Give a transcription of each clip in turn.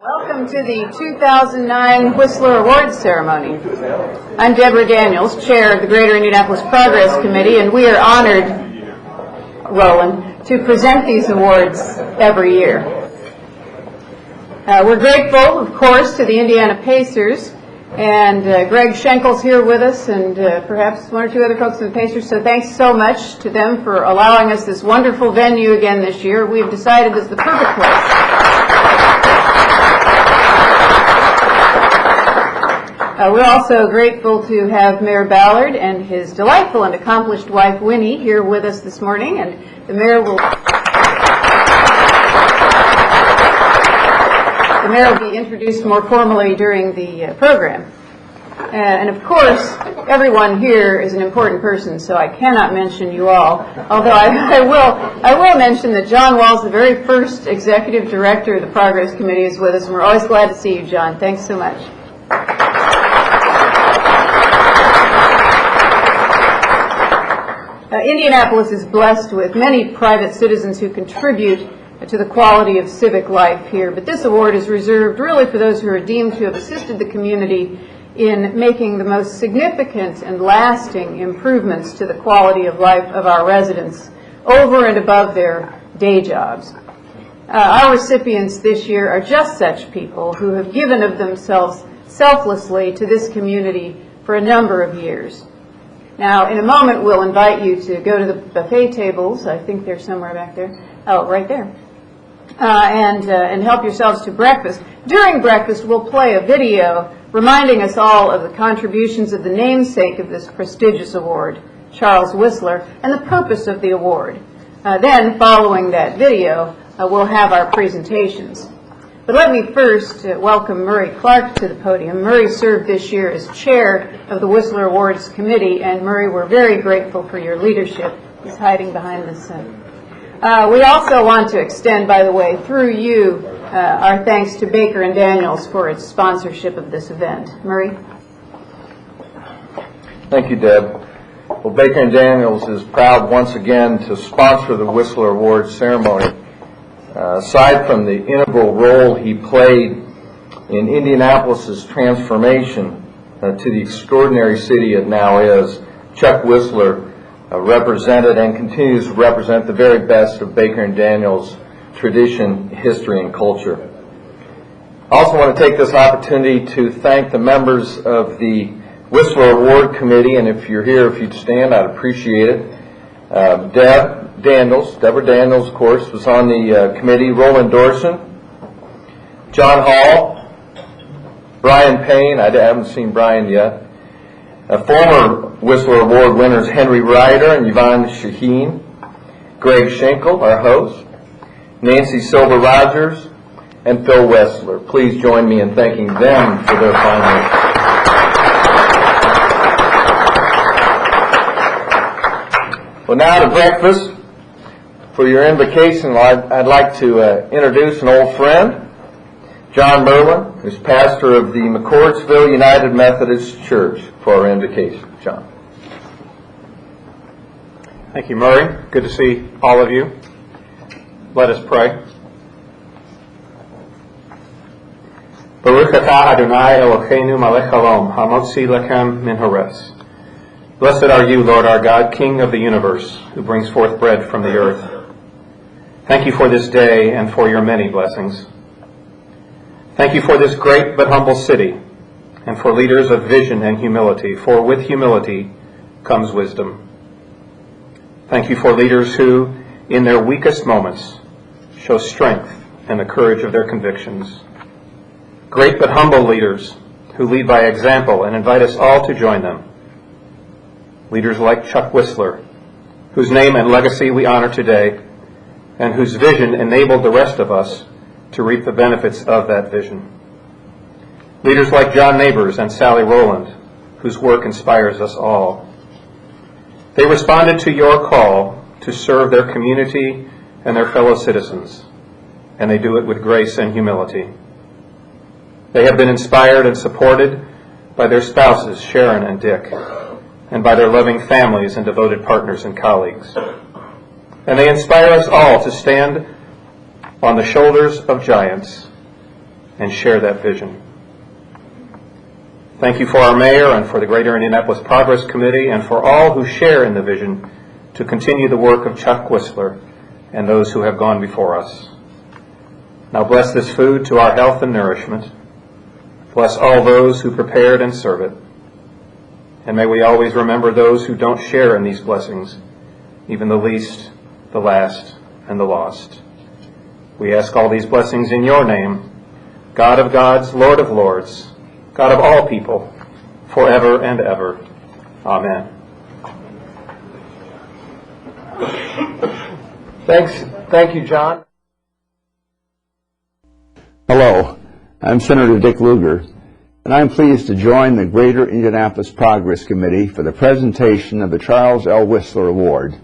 Welcome to the 2009 Whistler Awards Ceremony. I'm Deborah Daniels, Chair of the Greater Indianapolis Progress Committee, and we are honored, Rowland, to present these awards every year. We're grateful, of course, to the Indiana Pacers, and Greg Schenkel's here with us, and perhaps one or two other folks in the Pacers, so thanks so much to them for allowing us this wonderful venue again this year. We've decided this is the perfect place. We're also grateful to have Mayor Ballard and his delightful and accomplished wife Winnie here with us this morning, and the mayor will be introduced more formally during the program. And of course, everyone here is an important person, so I cannot mention you all. Although I will mention that John Walls, the very first executive director of the Progress Committee, is with us, and we're always glad to see you, John. Thanks so much. Indianapolis is blessed with many private citizens who contribute to the quality of civic life here, but this award is reserved really for those who are deemed to have assisted the community in making the most significant and lasting improvements to the quality of life of our residents over and above their day jobs. Our recipients this year are just such people who have given of themselves selflessly to this community for a number of years. Now, in a moment, we'll invite you to go to the buffet tables. I think they're somewhere back there. Oh, right there. And help yourselves to breakfast. During breakfast, we'll play a video reminding us all of the contributions of the namesake of this prestigious award, Charles Whistler, and the purpose of the award. Then, following that video, we'll have our presentations. But let me first welcome Murray Clark to the podium. Murray served this year as chair of the Whistler Awards Committee, and Murray, we're very grateful for your leadership. He's hiding behind this. We also want to extend, by the way, through you, our thanks to Baker & Daniels for its sponsorship of this event. Murray? Thank you, Deb. Well, Baker & Daniels is proud once again to sponsor the Whistler Awards ceremony. Aside from the integral role he played in Indianapolis's transformation to the extraordinary city it now is, Chuck Whistler represented and continues to represent the very best of Baker & Daniels' tradition, history, and culture. I also want to take this opportunity to thank the members of the Whistler Award Committee, and if you're here, if you'd stand, I'd appreciate it. Deborah Daniels, of course, was on the committee. Rowland Dorson, John Hall, Brian Payne, I haven't seen Brian yet, former Whistler Award winners Henry Ryder and Yvonne Shaheen, Greg Schenkel, our host, Nancy Silver-Rogers, and Phil Wessler. Please join me in thanking them for their fine work. Well, now to breakfast. For your invocation, I'd like to introduce an old friend, John Merlin, who's pastor of the McCordsville United Methodist Church, for our invocation. John. Thank you, Murray. Good to see all of you. Let us pray. Baruch atah Adonai Eloheinu melech haolam, hamotzi lechem min haaretz. Blessed are you, Lord our God, King of the universe, who brings forth bread from the earth. Thank you for this day and for your many blessings. Thank you for this great but humble city, and for leaders of vision and humility, for with humility comes wisdom. Thank you for leaders who, in their weakest moments, show strength and the courage of their convictions. Great but humble leaders who lead by example and invite us all to join them. Leaders like Chuck Whistler, whose name and legacy we honor today, and whose vision enabled the rest of us to reap the benefits of that vision. Leaders like Neighbours and Sallie Rowland, whose work inspires us all. They responded to your call to serve their community and their fellow citizens, and they do it with grace and humility. They have been inspired and supported by their spouses, Sharon and Dick, and by their loving families and devoted partners and colleagues. And they inspire us all to stand on the shoulders of giants and share that vision. Thank you for our mayor and for the Greater Indianapolis Progress Committee and for all who share in the vision to continue the work of Chuck Whistler and those who have gone before us. Now bless this food to our health and nourishment. Bless all those who prepared and serve it. And may we always remember those who don't share in these blessings, even the least, the last, and the lost. We ask all these blessings in your name, God of gods, Lord of lords, God of all people, forever and ever. Amen. Thank you, John. Hello, I'm Senator Dick Lugar, and I'm pleased to join the Greater Indianapolis Progress Committee for the presentation of the Charles L. Whistler Award.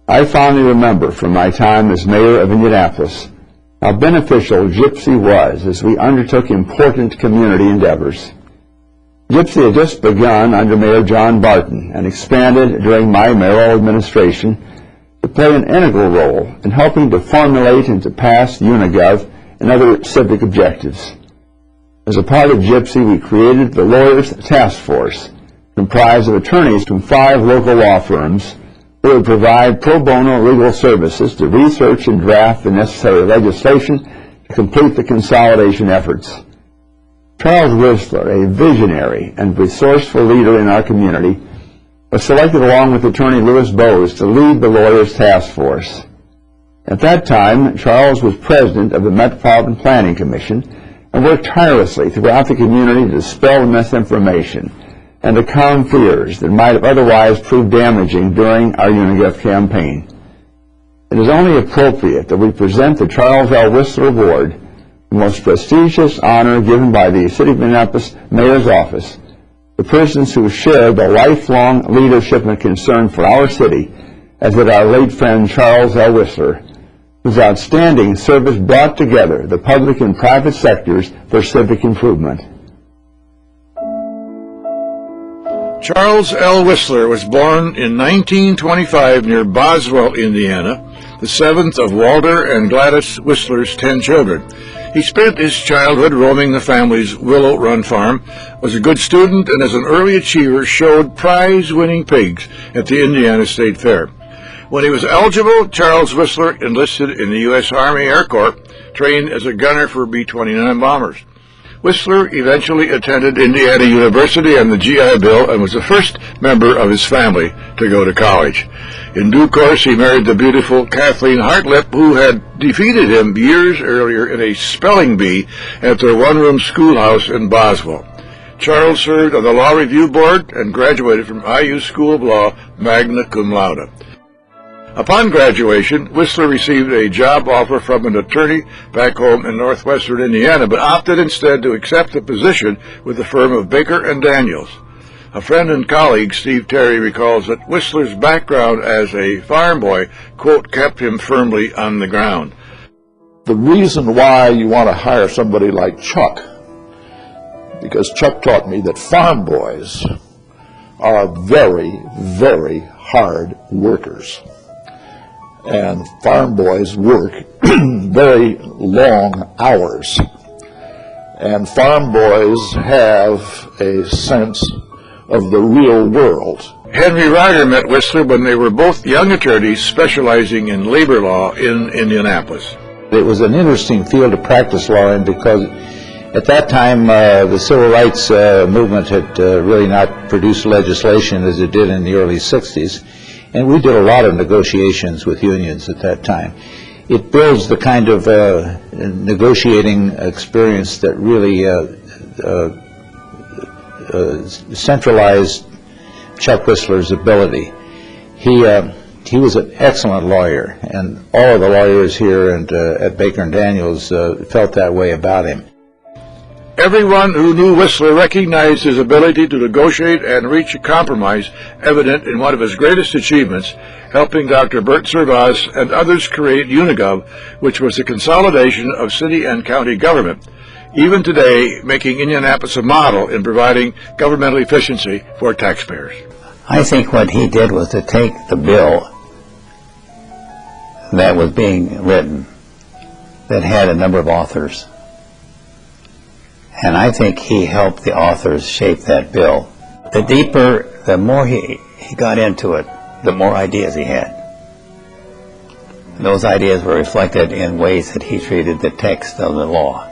I fondly remember from my time as mayor of Indianapolis how beneficial Gypsy was as we undertook important community endeavors. Gypsy had just begun under Mayor John Barton and expanded during my mayoral administration to play an integral role in helping to formulate and to pass UNIGOV and other civic objectives. As a part of Gypsy, we created the Lawyers Task Force, comprised of attorneys from 5 local law firms who would provide pro bono legal services to research and draft the necessary legislation to complete the consolidation efforts. Charles Whistler, a visionary and resourceful leader in our community, was selected along with attorney Louis Bowes to lead the Lawyers Task Force. At that time, Charles was president of the Metropolitan Planning Commission and worked tirelessly throughout the community to dispel misinformation and to calm fears that might have otherwise proved damaging during our UNIGOV campaign. It is only appropriate that we present the Charles L. Whistler Award, the most prestigious honor given by the City of Indianapolis Mayor's Office, to persons who shared the lifelong leadership and concern for our city, as did our late friend Charles L. Whistler, whose outstanding service brought together the public and private sectors for civic improvement. Charles L. Whistler was born in 1925 near Boswell, Indiana, the 7th of Walter and Gladys Whistler's 10 children. He spent his childhood roaming the family's Willow Run farm, was a good student, and as an early achiever showed prize-winning pigs at the Indiana State Fair. When he was eligible, Charles Whistler enlisted in the U.S. Army Air Corps, trained as a gunner for B-29 bombers. Whistler eventually attended Indiana University and the GI Bill and was the first member of his family to go to college. In due course, he married the beautiful Kathleen Hartlip, who had defeated him years earlier in a spelling bee at their one-room schoolhouse in Boswell. Charles served on the Law Review Board and graduated from IU School of Law magna cum laude. Upon graduation, Whistler received a job offer from an attorney back home in northwestern Indiana, but opted instead to accept a position with the firm of Baker & Daniels. A friend and colleague, Steve Terry, recalls that Whistler's background as a farm boy, quote, kept him firmly on the ground. The reason why you want to hire somebody like Chuck, because Chuck taught me that farm boys are very, very hard workers. And farm boys work very long hours. And farm boys have a sense of the real world. Henry Ryder met Whistler when they were both young attorneys specializing in labor law in Indianapolis. It was an interesting field to practice law in because at that time the civil rights movement had really not produced legislation as it did in the early 60s. And we did a lot of negotiations with unions at that time. It builds the kind of negotiating experience that really centralized Chuck Whistler's ability. He was an excellent lawyer, and all of the lawyers here and at Baker & Daniels felt that way about him. Everyone who knew Whistler recognized his ability to negotiate and reach a compromise, evident in one of his greatest achievements, helping Dr. Bert Servaz and others create UNIGOV, which was the consolidation of city and county government, even today making Indianapolis a model in providing governmental efficiency for taxpayers. I think what he did was to take the bill that was being written that had a number of authors And I think he helped the authors shape that bill. The more he got into it, the more ideas he had. And those ideas were reflected in ways that he treated the text of the law.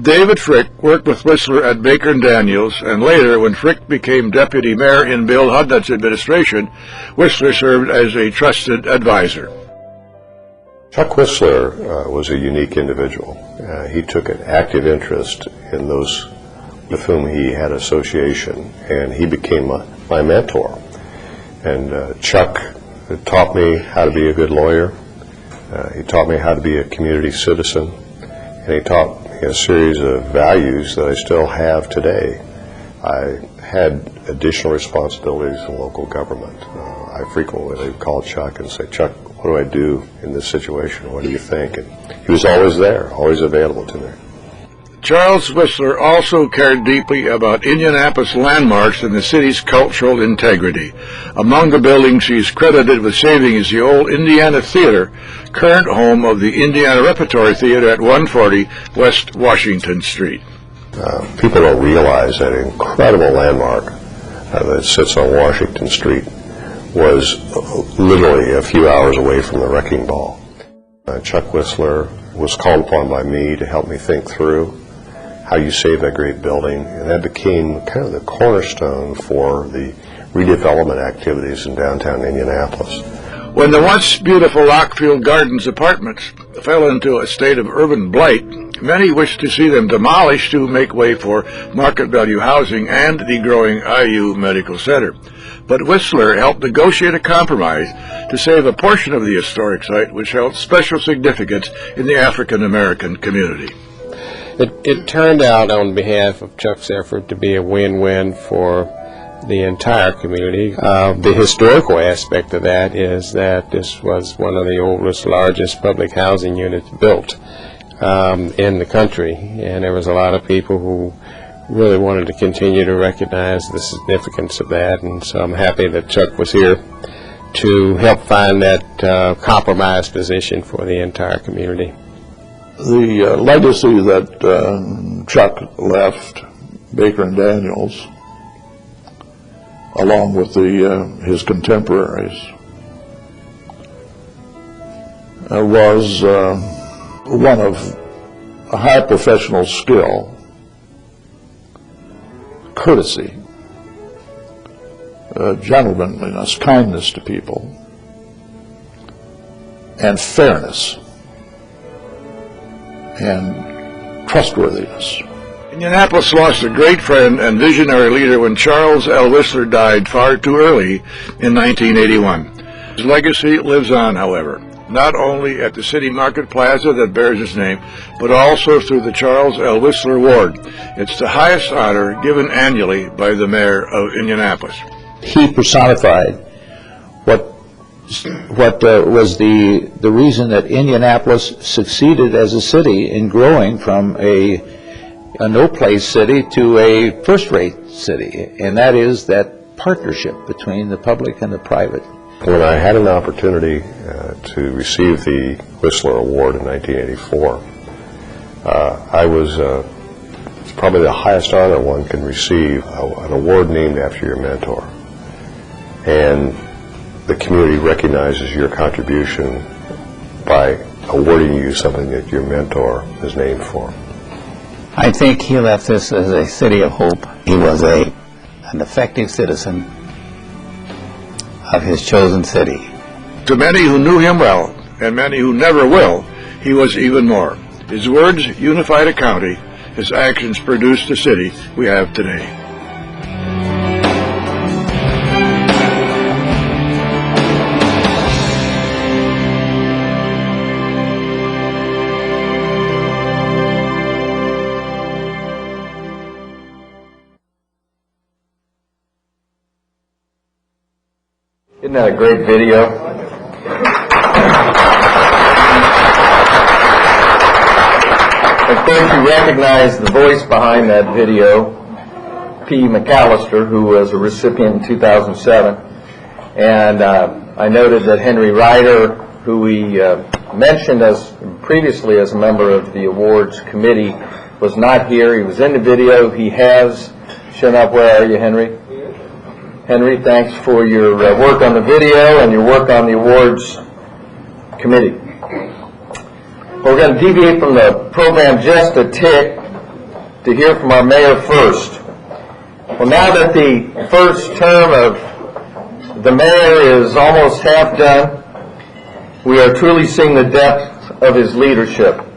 David Frick worked with Whistler at Baker and Daniels, and later, when Frick became deputy mayor in Bill Hudnut's administration, Whistler served as a trusted advisor. Chuck Whistler was a unique individual. He took an active interest in those with whom he had association, and he became my mentor. And Chuck taught me how to be a good lawyer. He taught me how to be a community citizen, and he taught me a series of values that I still have today. I had additional responsibilities in local government. I frequently would call Chuck and say, "Chuck, what do I do in this situation? What do you think?" And he was always there, always available to me. Charles Whistler also cared deeply about Indianapolis landmarks and the city's cultural integrity. Among the buildings he's credited with saving is the old Indiana Theater, current home of the Indiana Repertory Theater at 140 West Washington Street. People don't realize that incredible landmark that sits on Washington Street was literally a few hours away from the wrecking ball. Chuck Whistler was called upon by me to help me think through how you save that great building, and that became kind of the cornerstone for the redevelopment activities in downtown Indianapolis. When the once beautiful Lockfield Gardens apartments fell into a state of urban blight, many wished to see them demolished to make way for market value housing and the growing IU Medical Center. But Whistler helped negotiate a compromise to save a portion of the historic site, which held special significance in the African American community. It turned out, on behalf of Chuck's effort, to be a win-win for the entire community. The historical aspect of that is that this was one of the oldest, largest public housing units built in the country, and there was a lot of people who really wanted to continue to recognize the significance of that, and so I'm happy that Chuck was here to help find that compromise position for the entire community. The legacy that Chuck left Baker and Daniels, along with his contemporaries, was one of a high professional skill, courtesy, gentlemanliness, kindness to people, and fairness and trustworthiness. Indianapolis lost a great friend and visionary leader when Charles L. Whistler died far too early in 1981. His legacy lives on, however, not only at the City Market Plaza that bears his name, but also through the Charles L. Whistler Award. It's the highest honor given annually by the mayor of Indianapolis. He personified what was the reason that Indianapolis succeeded as a city in growing from a no-place city to a first-rate city, and that is that partnership between the public and the private. When I had an opportunity to receive the Whistler Award in 1984, it's probably the highest honor one can receive, an award named after your mentor. And the community recognizes your contribution by awarding you something that your mentor is named for. I think he left this as a city of hope. He was an effective citizen of his chosen city. To many who knew him well, and many who never will, he was even more. His words unified a county. His actions produced the city we have today. Isn't that a great video? Of course, you recognize the voice behind that video, P. McAllister, who was a recipient in 2007. And I noted that Henry Ryder, who we mentioned previously as a member of the awards committee, was not here. He was in the video. He has shown up. Where are you, Henry? Henry, thanks for your work on the video and your work on the awards committee. We're going to deviate from the program just a tick to hear from our mayor first. Well, now that the first term of the mayor is almost half done, we are truly seeing the depth of his leadership.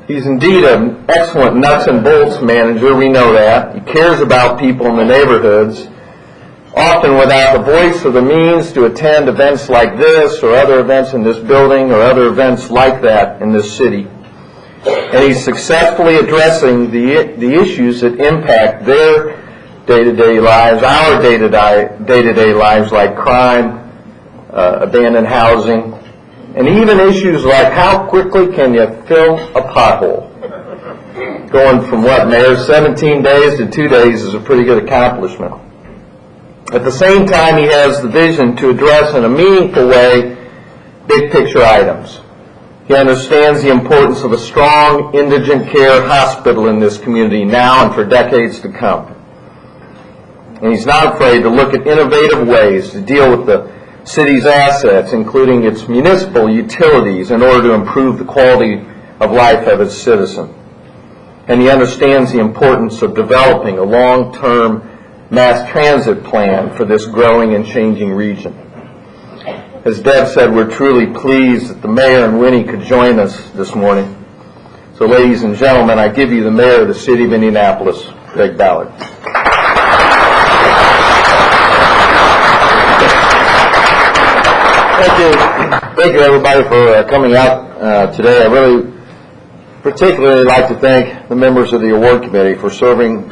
He's indeed an excellent nuts and bolts manager, we know that. He cares about people in the neighborhoods, often without the voice or the means to attend events like this or other events in this building or other events like that in this city. And he's successfully addressing the issues that impact their day-to-day lives, our day-to-day lives, like crime, abandoned housing, and even issues like how quickly can you fill a pothole. Going from what, Mayor, 17 days to 2 days is a pretty good accomplishment. At the same time, he has the vision to address in a meaningful way big picture items. He understands the importance of a strong indigent care hospital in this community now and for decades to come. And he's not afraid to look at innovative ways to deal with the city's assets, including its municipal utilities, in order to improve the quality of life of its citizen. And he understands the importance of developing a long-term mass transit plan for this growing and changing region. As Deb said, we're truly pleased that the mayor and Winnie could join us this morning. So, ladies and gentlemen, I give you the mayor of the city of Indianapolis, Greg Ballard. Thank you, everybody, for coming out today. I really particularly like to thank the members of the award committee for serving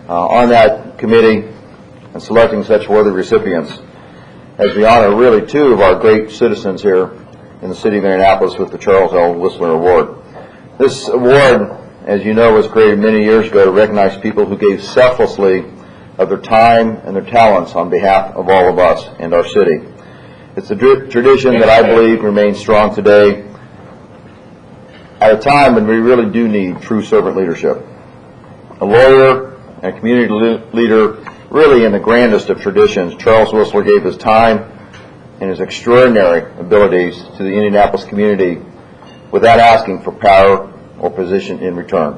on that committee and selecting such worthy recipients, as we honor really two of our great citizens here in the city of Indianapolis with the Charles L. Whistler Award. This award, as you know, was created many years ago to recognize people who gave selflessly of their time and their talents on behalf of all of us and our city. It's a tradition that I believe remains strong today at a time when we really do need true servant leadership. A lawyer and a community leader, really in the grandest of traditions, Charles Whistler gave his time and his extraordinary abilities to the Indianapolis community without asking for power or position in return.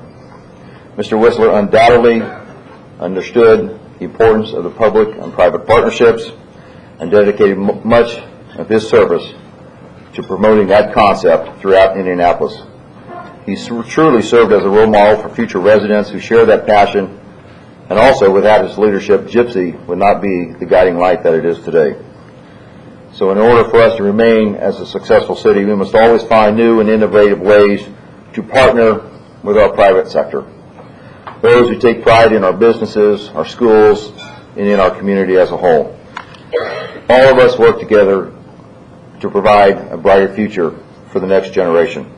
Mr. Whistler undoubtedly understood the importance of the public and private partnerships and dedicated much of his service to promoting that concept throughout Indianapolis. He truly served as a role model for future residents who share that passion, and also without his leadership, Gypsy would not be the guiding light that it is today. So in order for us to remain as a successful city, we must always find new and innovative ways to partner with our private sector, those who take pride in our businesses, our schools, and in our community as a whole. All of us work together to provide a brighter future for the next generation.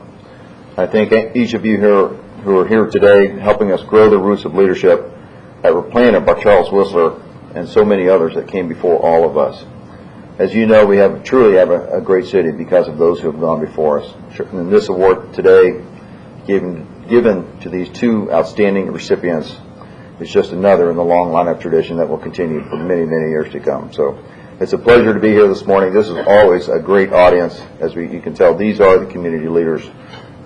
I thank each of you here who are here today helping us grow the roots of leadership that were planted by Charles Whistler and so many others that came before all of us. As you know, we truly have a great city because of those who have gone before us. And this award today, given to these two outstanding recipients, is just another in the long line of tradition that will continue for many, many years to come. So it's a pleasure to be here this morning. This is always a great audience. As you can tell, these are the community leaders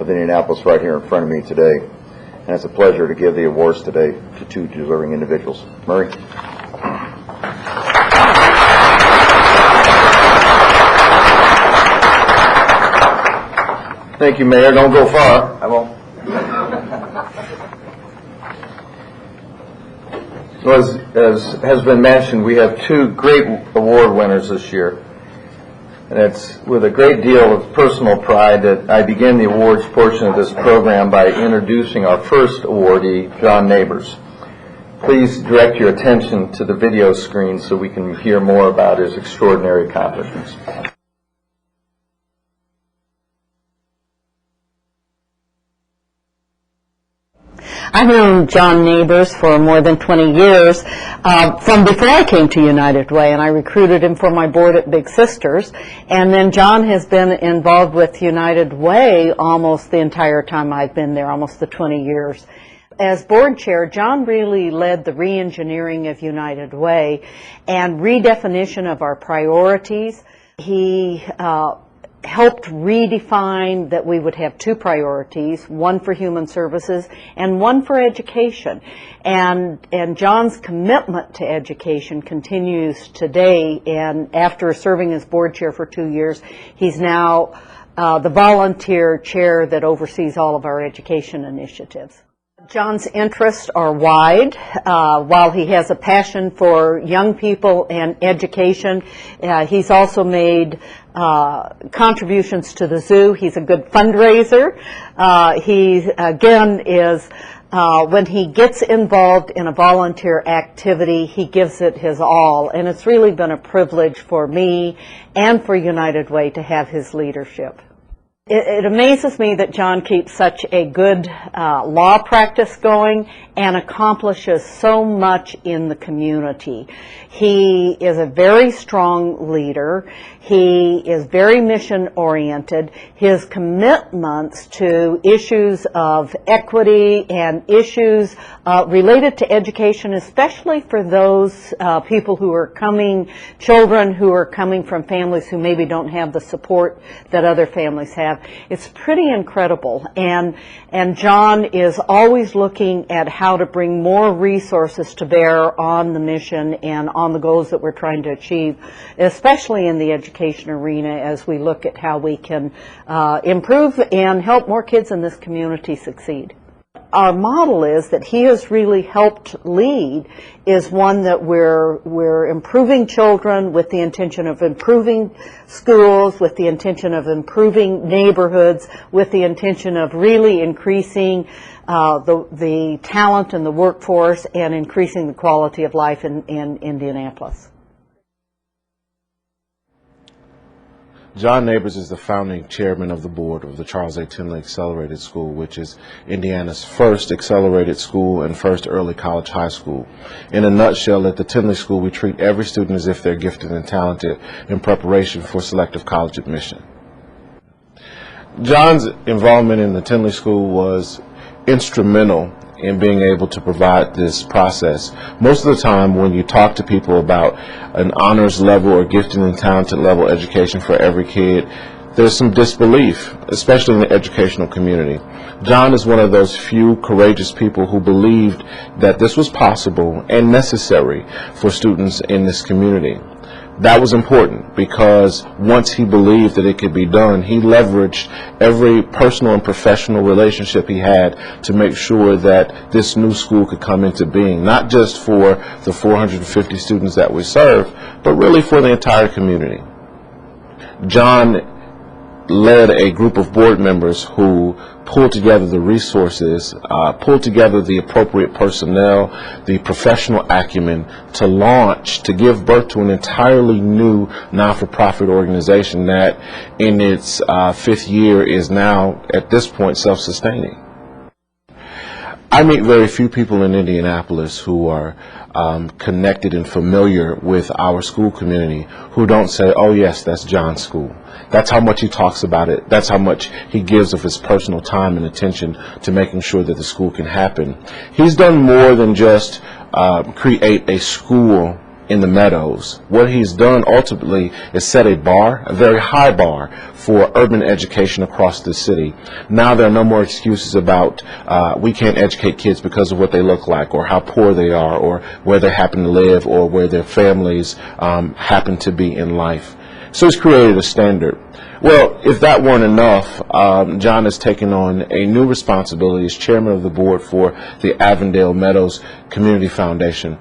of Indianapolis right here in front of me today. And it's a pleasure to give the awards today to two deserving individuals. Murray. Thank you, Mayor. Don't go far. I won't. As has been mentioned, we have two great award winners this year. And it's with a great deal of personal pride that I begin the awards portion of this program by introducing our first awardee, John Neighbours. Please direct your attention to the video screen so we can hear more about his extraordinary accomplishments. I've known John Neighbours for more than 20 years, from before I came to United Way, and I recruited him for my board at Big Sisters. And then John has been involved with United Way almost the entire time I've been there, almost the 20 years. As board chair, John really led the re-engineering of United Way and redefinition of our priorities. He helped redefine that we would have two priorities, one for human services and one for education. And John's commitment to education continues today, and after serving as board chair for 2 years, he's now the volunteer chair that oversees all of our education initiatives. John's interests are wide. While he has a passion for young people and education, he's also made contributions to the zoo. He's a good fundraiser. He, again, is, when he gets involved in a volunteer activity, he gives it his all. And it's really been a privilege for me and for United Way to have his leadership. It amazes me that John keeps such a good law practice going and accomplishes so much in the community. He is a very strong leader. He is very mission-oriented. His commitments to issues of equity and issues related to education, especially for those people who are children who are coming from families who maybe don't have the support that other families have. It's pretty incredible, and John is always looking at how to bring more resources to bear on the mission and on the goals that we're trying to achieve, especially in the education arena, as we look at how we can improve and help more kids in this community succeed. Our model is that he has really helped lead is one that we're improving children with the intention of improving schools, with the intention of improving neighborhoods, with the intention of really increasing the talent in the workforce and increasing the quality of life in Indianapolis. John Neighbours is the founding chairman of the board of the Charles A. Tindley Accelerated School, which is Indiana's first accelerated school and first early college high school. In a nutshell, at the Tindley School, we treat every student as if they're gifted and talented in preparation for selective college admission. John's involvement in the Tindley School was instrumental in being able to provide this process. Most of the time when you talk to people about an honors level or gifted and talented level education for every kid, there's some disbelief, especially in the educational community. John is one of those few courageous people who believed that this was possible and necessary for students in this community. That was important because once he believed that it could be done, he leveraged every personal and professional relationship he had to make sure that this new school could come into being, not just for the 450 students that we serve, but really for the entire community. John led a group of board members who pulled together the resources, pulled together the appropriate personnel, the professional acumen to give birth to an entirely new non-for-profit organization that in its fifth year is now at this point self-sustaining. I meet very few people in Indianapolis who are connected and familiar with our school community who don't say, oh yes, that's John's school. That's how much he talks about it. That's how much he gives of his personal time and attention to making sure that the school can happen. He's done more than just create a school in the Meadows. What he's done ultimately is set a bar, a very high bar, for urban education across the city. Now there are no more excuses about we can't educate kids because of what they look like or how poor they are or where they happen to live or where their families happen to be in life. So he's created a standard. Well, if that weren't enough, John has taken on a new responsibility as chairman of the board for the Avondale Meadows Community Foundation.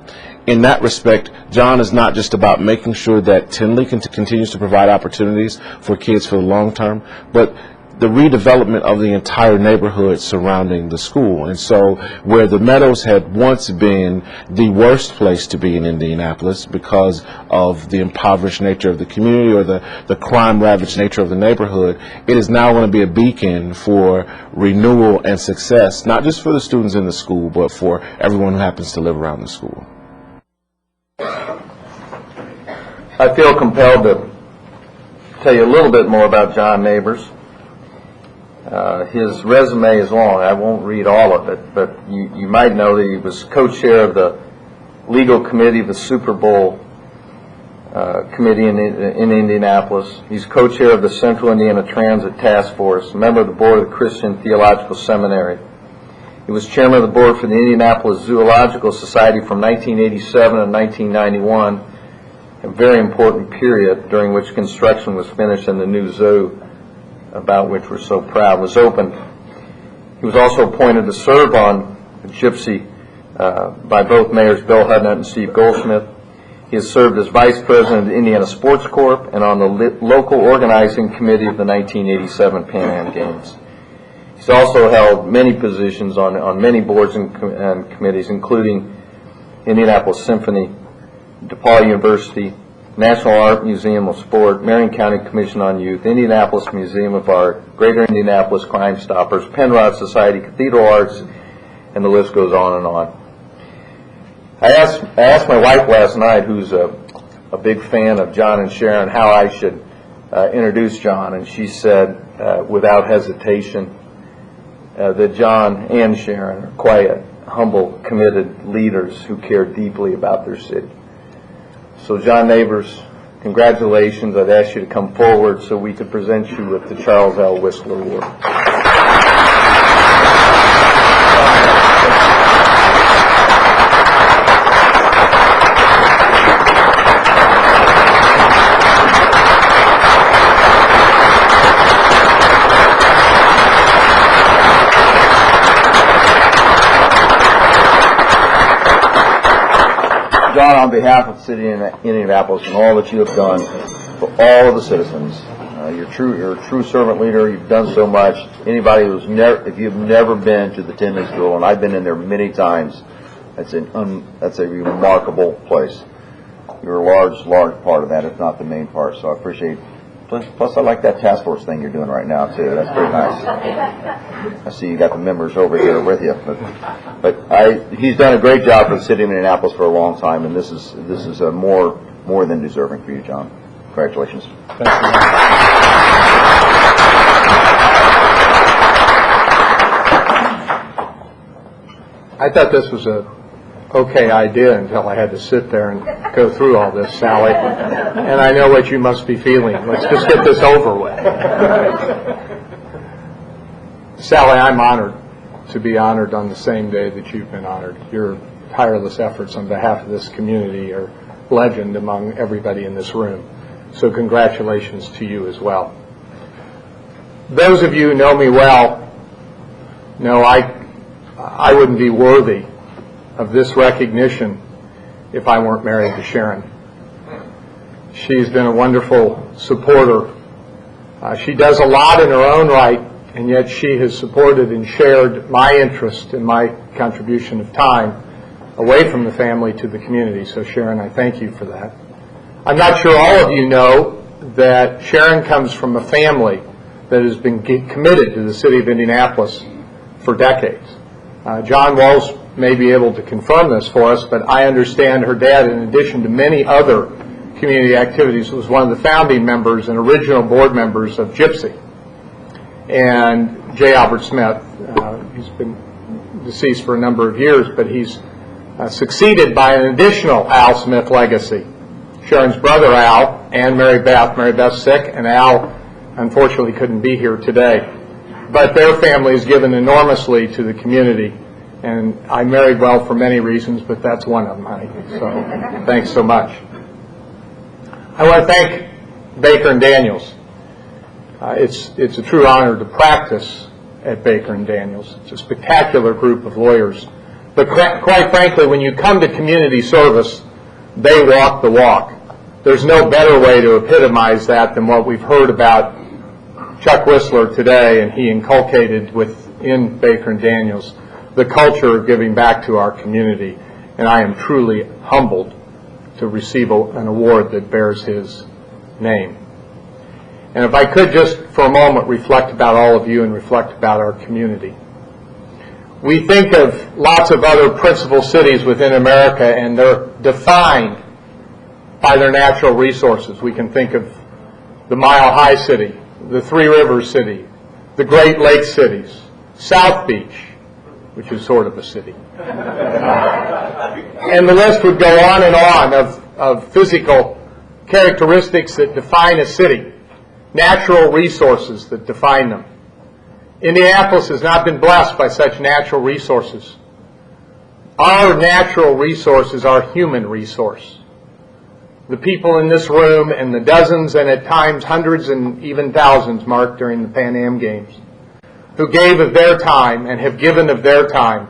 In that respect, John is not just about making sure that Tindley continues to provide opportunities for kids for the long term, but the redevelopment of the entire neighborhood surrounding the school. And so where the Meadows had once been the worst place to be in Indianapolis because of the impoverished nature of the community or the crime-ravaged nature of the neighborhood, it is now going to be a beacon for renewal and success, not just for the students in the school, but for everyone who happens to live around the school. I feel compelled to tell you a little bit more about John Neighbours. His resume is long. I won't read all of it, but you might know that he was co-chair of the legal committee of the Super Bowl committee in Indianapolis. He's co-chair of the Central Indiana Transit Task Force, member of the board of the Christian Theological Seminary. He was chairman of the board for the Indianapolis Zoological Society from 1987 to 1991, a very important period during which construction was finished and the new zoo, about which we're so proud, was opened. He was also appointed to serve on Gypsy by both mayors Bill Hudnut and Steve Goldsmith. He has served as vice president of the Indiana Sports Corp and on the local organizing committee of the 1987 Pan Am Games. He's also held many positions on many boards and committees, including Indianapolis Symphony, DePaul University, National Art Museum of Sport, Marion County Commission on Youth, Indianapolis Museum of Art, Greater Indianapolis Crime Stoppers, Penrod Society, Cathedral Arts, and the list goes on and on. I asked my wife last night, who's a big fan of John and Sharon, how I should introduce John, and she said, without hesitation, that John and Sharon are quiet, humble, committed leaders who care deeply about their city. So John Neighbours, congratulations. I'd ask you to come forward so we could present you with the Charles L. Whistler Award. John, on behalf of the city of Indianapolis and all that you have done for all of the citizens, you're a true servant leader. You've done so much. Anybody who's if you've never been to the Tinley School, and I've been in there many times, that's a remarkable place. You're a large part of that, if not the main part. So I appreciate. Plus, I like that task force thing you're doing right now too. That's pretty nice. I see you got the members over here with you, but he's done a great job for the city of Indianapolis for a long time, and this is more than deserving for you, John. Congratulations. Thank you. I thought this was a okay idea until I had to sit there and go through all this, Sallie. And I know what you must be feeling. Let's just get this over with. Sallie, I'm honored to be honored on the same day that you've been honored. Your tireless efforts on behalf of this community are legend among everybody in this room. So congratulations to you as well. Those of you who know me well know I wouldn't be worthy of this recognition if I weren't married to Sharon. She's been a wonderful supporter. She does a lot in her own right, and yet she has supported and shared my interest and my contribution of time away from the family to the community. So Sharon, I thank you for that. I'm not sure all of you know that Sharon comes from a family that has been committed to the city of Indianapolis for decades. John Walsh may be able to confirm this for us, but I understand her dad, in addition to many other community activities, was one of the founding members and original board members of Gypsy. And J. Albert Smith, he's been deceased for a number of years, but he's succeeded by an additional Al Smith legacy. Sharon's brother Al and Mary Beth. Mary Beth's sick, and Al unfortunately couldn't be here today. But their family has given enormously to the community. And I married well for many reasons, but that's one of them, honey. So thanks so much. I want to thank Baker and Daniels. It's a true honor to practice at Baker and Daniels. It's a spectacular group of lawyers. But quite frankly, when you come to community service, they walk the walk. There's no better way to epitomize that than what we've heard about Chuck Whistler today, and he inculcated within Baker and Daniels the culture of giving back to our community, and I am truly humbled to receive an award that bears his name. And if I could just for a moment reflect about all of you and reflect about our community. We think of lots of other principal cities within America, and they're defined by their natural resources. We can think of the Mile High City, the Three Rivers City, the Great Lakes cities, South Beach, which is sort of a city. And the list would go on and on of physical characteristics that define a city, natural resources that define them. Indianapolis has not been blessed by such natural resources. Our natural resource is our human resource. The people in this room and the dozens and at times hundreds and even thousands, Mark, during the Pan Am Games, who gave of their time and have given of their time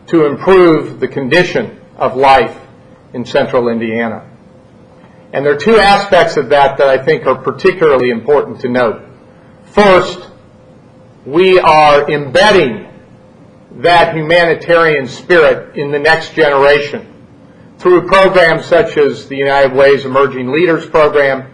to improve the condition of life in central Indiana. And there are two aspects of that I think are particularly important to note. First, we are embedding that humanitarian spirit in the next generation through programs such as the United Way's Emerging Leaders Program,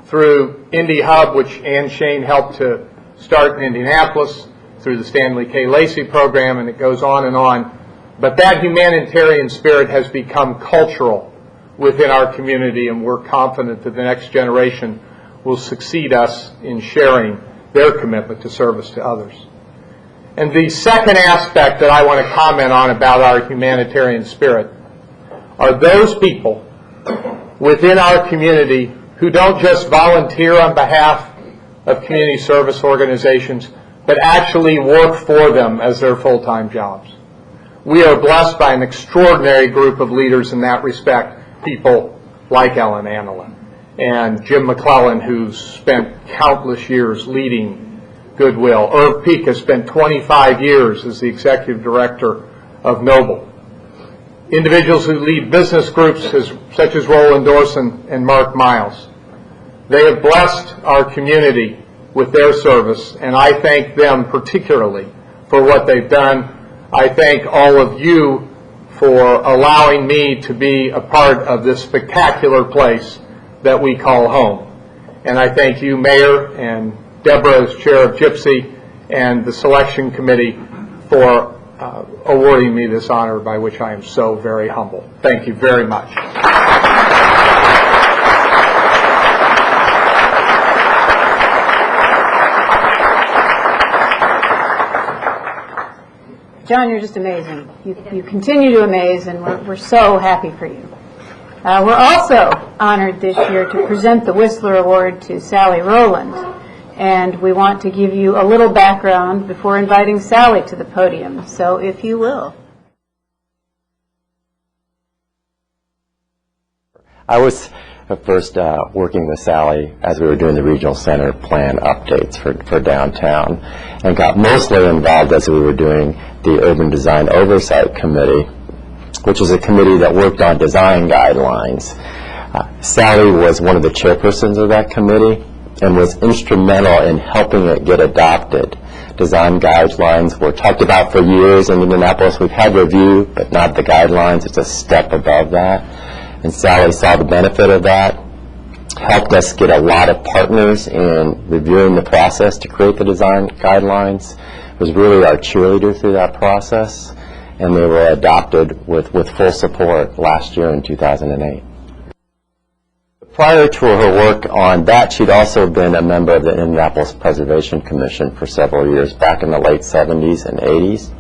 through Indy Hub, which Ann Shane helped to start in Indianapolis, through the Stanley K. Lacey program, and it goes on and on. But that humanitarian spirit has become cultural within our community, and we're confident that the next generation will succeed us in sharing their commitment to service to others. And the second aspect that I want to comment on about our humanitarian spirit are those people within our community who don't just volunteer on behalf of community service organizations, but actually work for them as their full-time jobs. We are blessed by an extraordinary group of leaders in that respect, people like Ellen Anila and Jim McClellan, who's spent countless years leading Goodwill. Irv Peak has spent 25 years as the executive director of Noble. Individuals who lead business groups such as Rowland Dorson and Mark Miles. They have blessed our community with their service, and I thank them particularly for what they've done. I thank all of you for allowing me to be a part of this spectacular place that we call home. And I thank you, Mayor, and Deborah as chair of Gypsy, and the selection committee for awarding me this honor, by which I am so very humble. Thank you very much. John, you're just amazing. You continue to amaze, and we're so happy for you. We're also honored this year to present the Whistler Award to Sallie Rowland, and we want to give you a little background before inviting Sallie to the podium. So if you will. I was first working with Sallie as we were doing the regional center plan updates for downtown, and got mostly involved as we were doing the Urban Design Oversight Committee, which is a committee that worked on design guidelines. Sallie was one of the chairpersons of that committee and was instrumental in helping it get adopted. Design guidelines were talked about for years in Indianapolis. We've had review, but not the guidelines. It's a step above that. And Sallie saw the benefit of that, helped us get a lot of partners in reviewing the process to create the design guidelines, was really our cheerleader through that process, and they were adopted with full support last year in 2008. Prior to her work on that, she'd also been a member of the Indianapolis Preservation Commission for several years, back in the late 70s and 80s.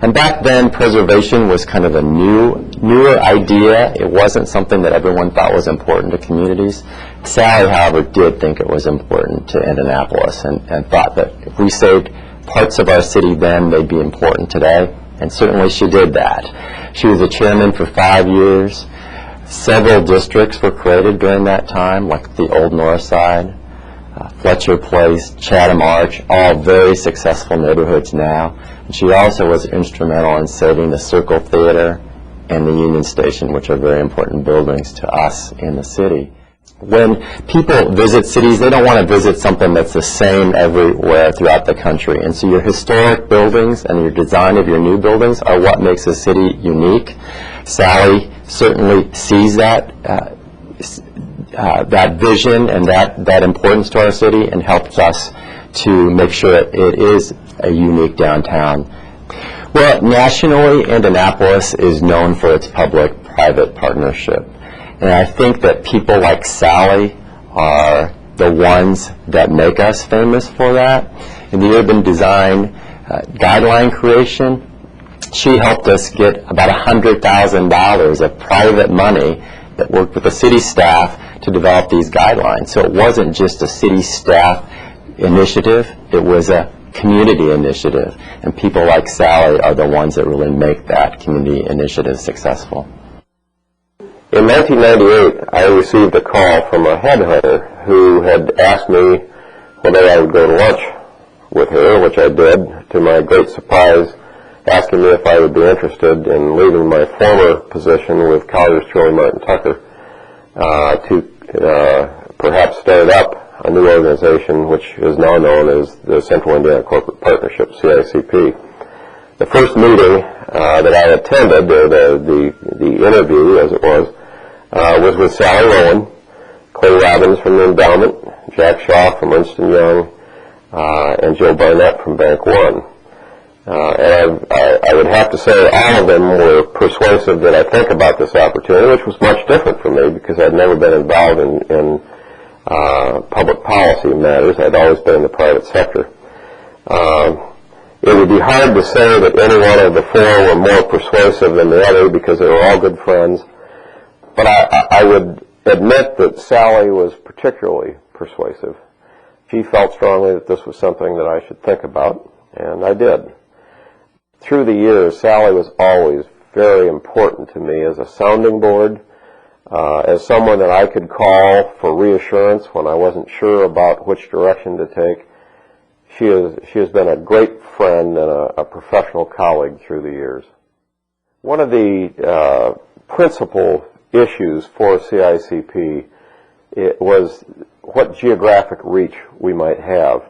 And back then, preservation was kind of a newer idea. It wasn't something that everyone thought was important to communities. Sallie, however, did think it was important to Indianapolis, and thought that if we saved parts of our city then, they'd be important today. And certainly she did that. She was the chairman for 5 years. Several districts were created during that time, like the Old North Side, Fletcher Place, Chatham Arch, all very successful neighborhoods now. And she also was instrumental in saving the Circle Theater and the Union Station, which are very important buildings to us in the city. When people visit cities, they don't want to visit something that's the same everywhere throughout the country. And so your historic buildings and your design of your new buildings are what makes a city unique. Sallie certainly sees that that vision and that importance to our city, and helps us to make sure it is a unique downtown. Well, nationally, Indianapolis is known for its public-private partnership. And I think that people like Sallie are the ones that make us famous for that. In the urban design guideline creation, she helped us get about $100,000 of private money that worked with the city staff to develop these guidelines. So it wasn't just a city staff initiative, it was a community initiative. And people like Sallie are the ones that really make that community initiative successful. In 1998, I received a call from a headhunter who had asked me whether I would go to lunch with her, which I did, to my great surprise, asking me if I would be interested in leaving my former position with Collier's Shirley Martin Tucker to perhaps start up a new organization which is now known as the Central Indiana Corporate Partnership, CICP. The first meeting that I attended, or the interview as it was with Sallie, Rowland, Clay Robbins from the Endowment, Jack Shaw from Ernst & Young, and Joe Barnett from Bank One. And I would have to say all of them were persuasive that I think about this opportunity, which was much different for me because I'd never been involved in public policy matters. I'd always been in the private sector. It would be hard to say that any one of the four were more persuasive than the other because they were all good friends. But I would admit that Sallie was particularly persuasive. She felt strongly that this was something that I should think about, and I did. Through the years, Sallie was always very important to me as a sounding board, as someone that I could call for reassurance when I wasn't sure about which direction to take. She has been a great friend and a professional colleague through the years. One of the principal issues for CICP was what geographic reach we might have.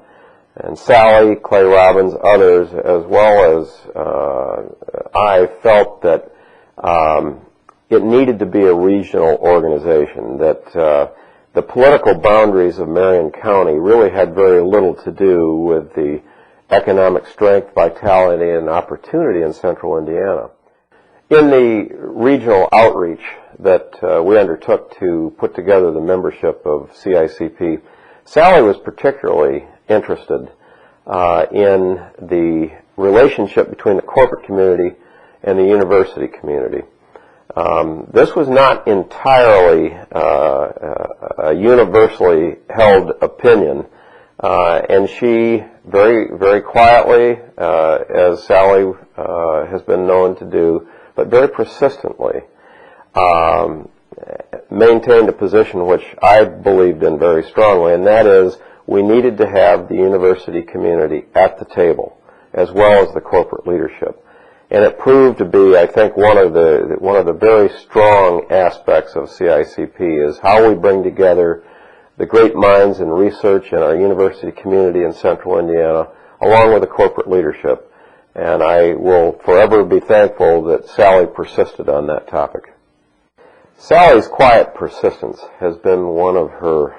And Sallie, Clay Robbins, others, as well as I felt that it needed to be a regional organization, that the political boundaries of Marion County really had very little to do with the economic strength, vitality, and opportunity in central Indiana. In the regional outreach that we undertook to put together the membership of CICP, Sallie was particularly interested in the relationship between the corporate community and the university community. This was not entirely a universally held opinion, and she very quietly, as Sallie has been known to do, but very persistently, maintained a position which I believed in very strongly, and that is we needed to have the university community at the table as well as the corporate leadership. And it proved to be, I think, one of the very strong aspects of CICP is how we bring together the great minds in research in our university community in central Indiana, along with the corporate leadership. And I will forever be thankful that Sallie persisted on that topic. Sallie's quiet persistence has been one of her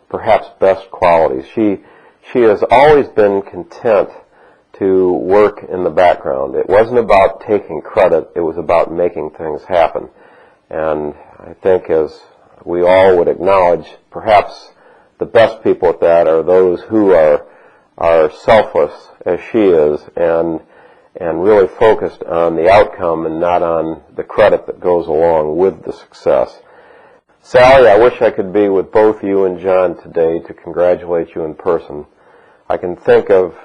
perhaps best qualities. She has always been content to work in the background. It wasn't about taking credit, it was about making things happen. And I think, as we all would acknowledge, perhaps the best people at that are those who are selfless, as she is, and really focused on the outcome and not on the credit that goes along with the success. Sallie, I wish I could be with both you and John today to congratulate you in person. I can think of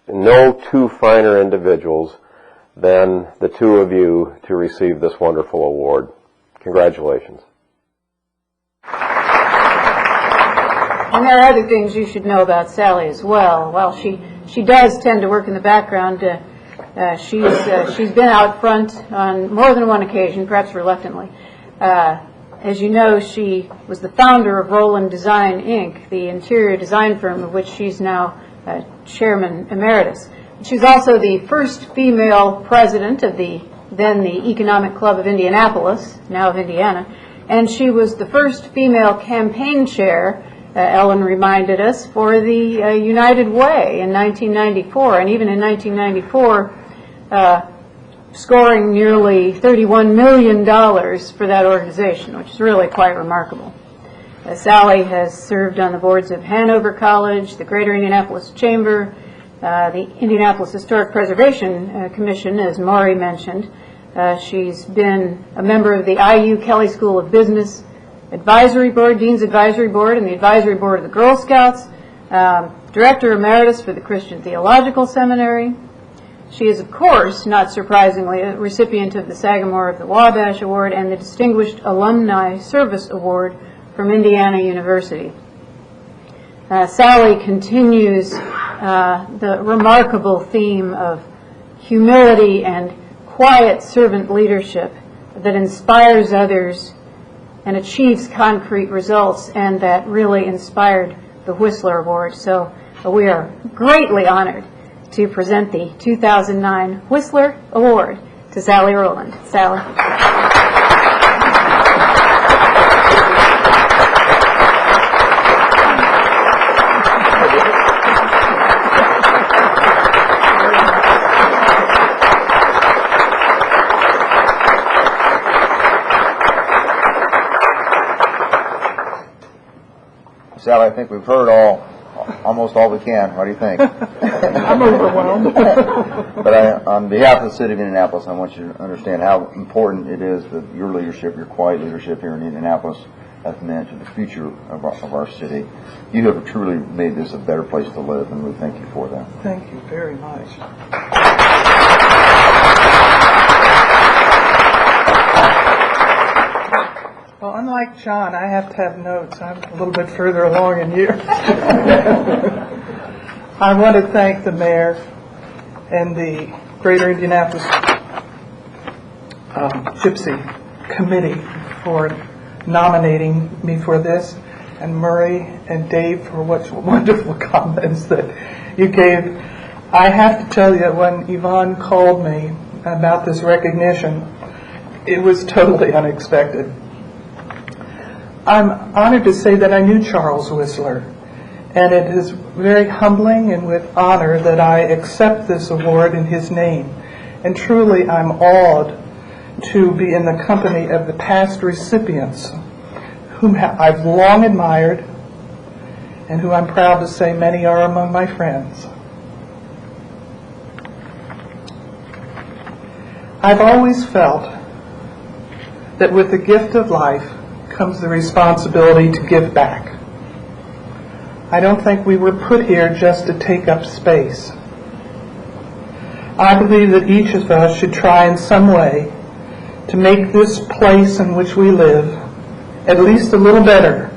no two finer individuals than the two of you to receive this wonderful award. Congratulations. And there are other things you should know about Sallie as well. While she does tend to work in the background, she's been out front on more than one occasion, perhaps reluctantly, As you know, she was the founder of Rowland Design, Inc., the interior design firm of which she's now chairman emeritus. She's also the first female president of the Economic Club of Indianapolis, now of Indiana, and she was the first female campaign chair, Ellen reminded us, for the United Way in 1994, and even in 1994, scoring nearly $31 million for that organization, which is really quite remarkable. Sallie has served on the boards of Hanover College, the Greater Indianapolis Chamber, the Indianapolis Historic Preservation Commission, as Maury mentioned. She's been a member of the IU Kelley School of Business Advisory Board, Dean's Advisory Board, and the Advisory Board of the Girl Scouts, Director Emeritus for the Christian Theological Seminary. She is, of course, not surprisingly, a recipient of the Sagamore of the Wabash Award and the Distinguished Alumni Service Award from Indiana University. Sallie continues the remarkable theme of humility and quiet servant leadership that inspires others and achieves concrete results, and that really inspired the Whistler Award. So we are greatly honored to present the 2009 Whistler Award to Sallie Rowland. Sallie. Sallie, I think we've heard almost all we can. What do you think? I'm overwhelmed. But on behalf of the city of Indianapolis, I want you to understand how important it is that your leadership, your quiet leadership here in Indianapolis, has meant to the future of our city. You have truly made this a better place to live, and we thank you for that. Thank you very much. Well, unlike John, I have to have notes. I'm a little bit further along in years. I want to thank the mayor and the Greater Indianapolis Gypsy Committee for nominating me for this, and Murray and Dave for what wonderful comments that you gave. I have to tell you, when Yvonne called me about this recognition, it was totally unexpected. I'm honored to say that I knew Charles Whistler, and it is very humbling and with honor that I accept this award in his name. And truly I'm awed to be in the company of the past recipients whom I've long admired and who I'm proud to say many are among my friends. I've always felt that with the gift of life comes the responsibility to give back. I don't think we were put here just to take up space. I believe that each of us should try in some way to make this place in which we live at least a little better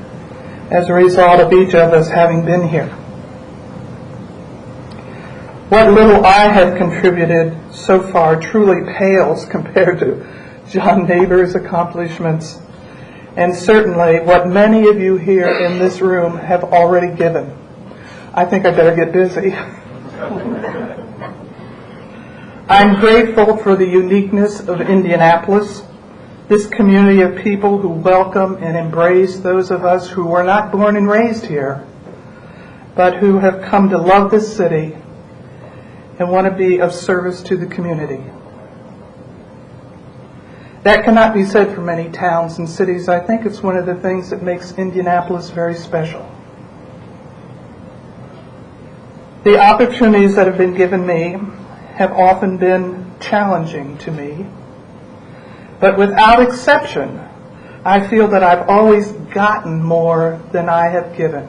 as a result of each of us having been here. What little I have contributed so far truly pales compared to John Neighbours' accomplishments, and certainly what many of you here in this room have already given. I think I better get busy. I'm grateful for the uniqueness of Indianapolis, this community of people who welcome and embrace those of us who were not born and raised here, but who have come to love this city and want to be of service to the community. That cannot be said for many towns and cities. I think it's one of the things that makes Indianapolis very special. The opportunities that have been given me have often been challenging to me, but without exception, I feel that I've always gotten more than I have given.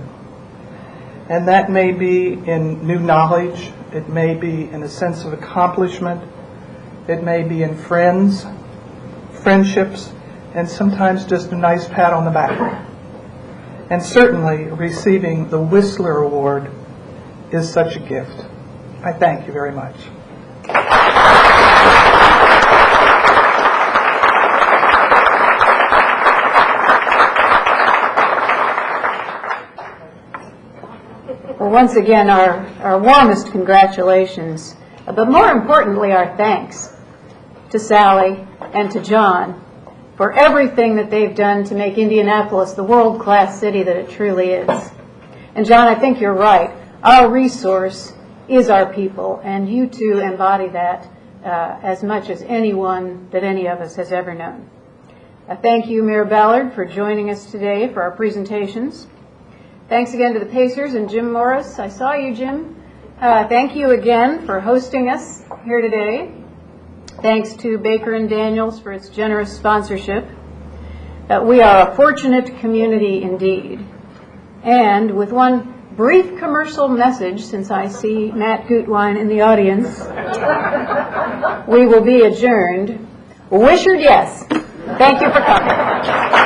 And that may be in new knowledge, it may be in a sense of accomplishment, it may be in friendships, and sometimes just a nice pat on the back. And certainly receiving the Whistler Award is such a gift. I thank you very much. Well, once again, our warmest congratulations, but more importantly, our thanks to Sallie and to John for everything that they've done to make Indianapolis the world-class city that it truly is. And John, I think you're right. Our resource is our people, and you two embody that as much as anyone that any of us has ever known. Thank you, Mayor Ballard, for joining us today for our presentations. Thanks again to the Pacers and Jim Morris. I saw you, Jim. Thank you again for hosting us here today. Thanks to Baker & Daniels for its generous sponsorship. We are a fortunate community indeed. And with one brief commercial message, since I see Matt Gutwein in the audience, we will be adjourned. Wishard, yes. Thank you for coming.